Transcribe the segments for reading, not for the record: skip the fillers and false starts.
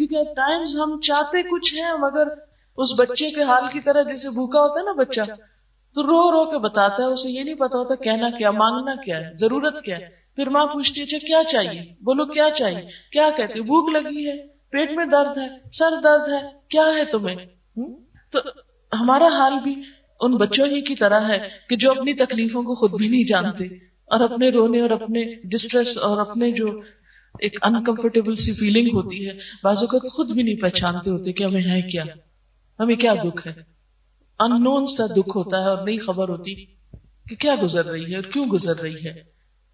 کیونکہ at Times ہم چاہتے کچھ ہیں مگر اس بچے کے حال کی طرح، جیسے بھوکا ہوتا ہے نا بچہ، تو رو رو کے بتاتا ہے، اسے یہ نہیں پتا ہوتا کہنا کیا، مانگنا کیا ہے، ضرورت کیا ہے. پھر ماں پوچھتی ہے اچھا کیا چاہیے، بولو کیا چاہیے، کیا کہتے ہو، بھوک لگی ہے، پیٹ میں درد ہے، سر درد ہے، کیا ہے تمہیں. تو ہمارا حال بھی ان بچوں ہی کی طرح ہے کہ جو اپنی تکلیفوں کو خود بھی نہیں جانتے، اور اپنے رونے اور اپنے ڈسٹریس اور اپنے جو ایک انکمفرٹیبل سی فیلنگ ہوتی ہے، بعض اوقات خود بھی نہیں پہچانتے ہوتے کہ ہمیں ہے کیا، ہمیں کیا دکھ ہے. ان نون سا دکھ ہوتا ہے اور نہیں خبر ہوتی کہ کیا گزر رہی ہے اور کیوں گزر رہی ہے.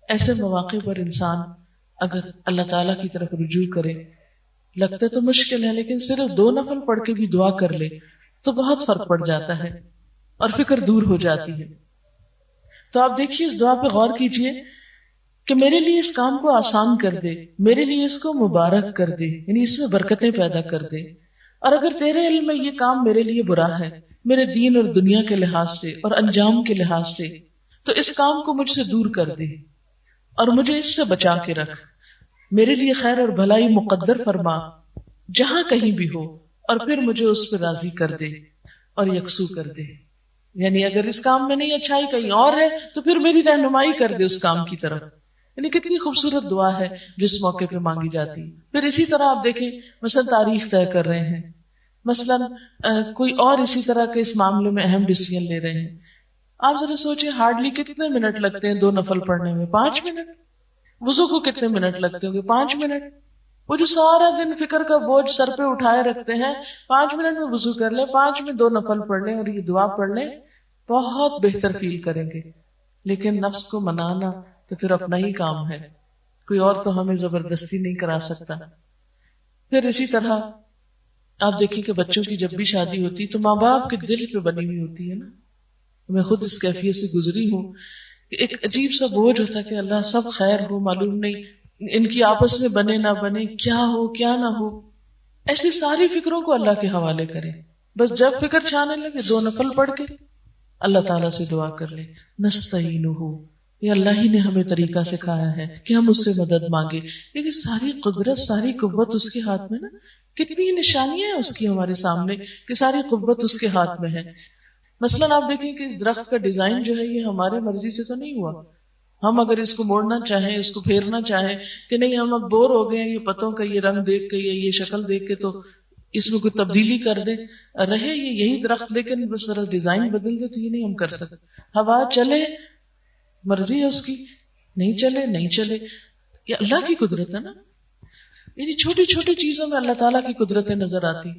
ایسے مواقع پر انسان اگر اللہ تعالیٰ کی طرف رجوع کرے، لگتا تو مشکل ہے لیکن صرف 2 نفل پڑھ کے بھی دعا کر لے تو بہت فرق پڑ جاتا ہے اور فکر دور ہو جاتی ہے. تو آپ دیکھیے اس دعا پہ غور کیجئے کہ میرے لیے اس کام کو آسان کر دے، میرے لیے اس کو مبارک کر دے، یعنی اس میں برکتیں پیدا کر دے. اور اگر تیرے علم میں یہ کام میرے لیے برا ہے، میرے دین اور دنیا کے لحاظ سے اور انجام کے لحاظ سے، تو اس کام کو مجھ سے دور کر دے اور مجھے اس سے بچا کے رکھ. میرے لیے خیر اور بھلائی مقدر فرما جہاں کہیں بھی ہو، اور پھر مجھے اس پہ راضی کر دے اور یکسو کر دے. یعنی اگر اس کام میں نہیں اچھائی کہیں اور ہے تو پھر میری رہنمائی کر دے اس کام کی طرف. یعنی کتنی خوبصورت دعا ہے جس موقع پہ مانگی جاتی. پھر اسی طرح آپ دیکھیں مثلا تاریخ طے کر رہے ہیں، مثلا کوئی اور اسی طرح کے اس معاملے میں اہم ڈیسیژن لے رہے ہیں. آپ ذرا سوچیں ہارڈلی کتنے منٹ لگتے ہیں 2 نفل پڑھنے میں؟ 5 منٹ. وضو کو کتنے منٹ لگتے ہوں گے؟ 5 منٹ. وہ جو سارا دن فکر کا بوجھ سر پہ اٹھائے رکھتے ہیں، 5 منٹ میں وضو کر لیں، 5 میں 2 نفل پڑھ لیں اور یہ دعا پڑھ لیں، بہت بہتر فیل کریں گے. لیکن نفس کو منانا تو پھر اپنا ہی کام ہے، کوئی اور تو ہمیں زبردستی نہیں کرا سکتا. پھر اسی طرح آپ دیکھیں کہ بچوں کی جب بھی شادی ہوتی تو ماں باپ کے دل پہ بنی ہوئی ہوتی ہے نا. میں خود اس کیفیت سے گزری ہوں کہ ایک عجیب سا بوجھ ہوتا کہ اللہ سب خیر ہو، معلوم نہیں ان کی آپس میں بنے نہ بنے، کیا ہو کیا نہ ہو. ایسی ساری فکروں کو اللہ کے حوالے کریں. بس جب فکر چھانے لگے 2 نفل پڑھ کے اللہ تعالیٰ سے دعا کر لیں، نستعینہ، یہ اللہ ہی نے ہمیں طریقہ سکھایا ہے کہ ہم اس سے مدد مانگے. لیکن ساری قدرت ساری قوت اس کے ہاتھ میں نا. کتنی نشانیاں ہیں اس کی ہمارے سامنے کہ ساری قوت اس کے ہاتھ میں ہے. مثلاً آپ دیکھیں کہ اس درخت کا ڈیزائن جو ہے یہ ہمارے مرضی سے تو نہیں ہوا. ہم اگر اس کو موڑنا چاہیں، اس کو پھیرنا چاہیں کہ نہیں ہم اب بور ہو گئے ہیں یہ پتوں کا یہ رنگ دیکھ کے یا یہ شکل دیکھ کے، تو اس میں کوئی تبدیلی کر دیں، رہے یہ یہی درخت لیکن بس ذرا ڈیزائن بدل دے، تو یہ نہیں ہم کر سکتے. ہوا چلے مرضی ہے اس کی، نہیں چلے نہیں چلے، یہ اللہ کی قدرت ہے نا. یعنی چھوٹی چھوٹی چیزوں میں اللہ تعالیٰ کی قدرتیں نظر آتی.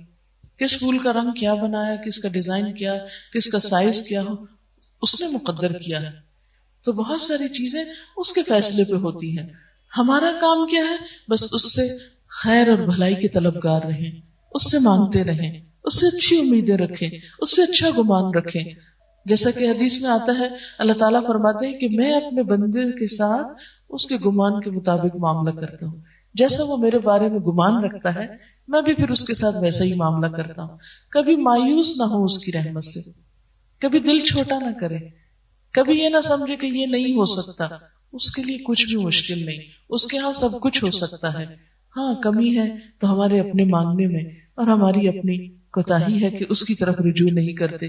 کس پھول کا رنگ کیا بنایا، کس کا ڈیزائن کیا، کس کا سائز کیا ہو، اس نے مقدر کیا ہے. تو بہت ساری چیزیں اس کے فیصلے پہ ہوتی ہیں. ہمارا کام کیا ہے؟ بس اس سے خیر اور بھلائی کے طلبگار رہیں، اس سے مانگتے رہیں، اس سے اچھی امیدیں رکھیں، اس سے اچھا گمان رکھیں. جیسا کہ حدیث میں آتا ہے اللہ تعالیٰ فرماتے ہیں کہ میں اپنے بندے کے ساتھ اس کے گمان کے مطابق معاملہ کرتا ہوں. جیسا وہ میرے بارے میں گمان رکھتا ہے میں بھی پھر اس کے ساتھ ویسا ہی معاملہ کرتا ہوں. کبھی مایوس نہ ہو اس کی رحمت سے، کبھی دل چھوٹا نہ کرے، کبھی یہ نہ سمجھے کہ یہ نہیں ہو سکتا. اس کے لیے کچھ بھی مشکل نہیں، اس کے ہاں سب کچھ ہو سکتا ہے. ہاں کمی ہے تو ہمارے اپنے مانگنے میں، اور ہماری اپنی کوتاہی ہے کہ اس کی طرف رجوع نہیں کرتے.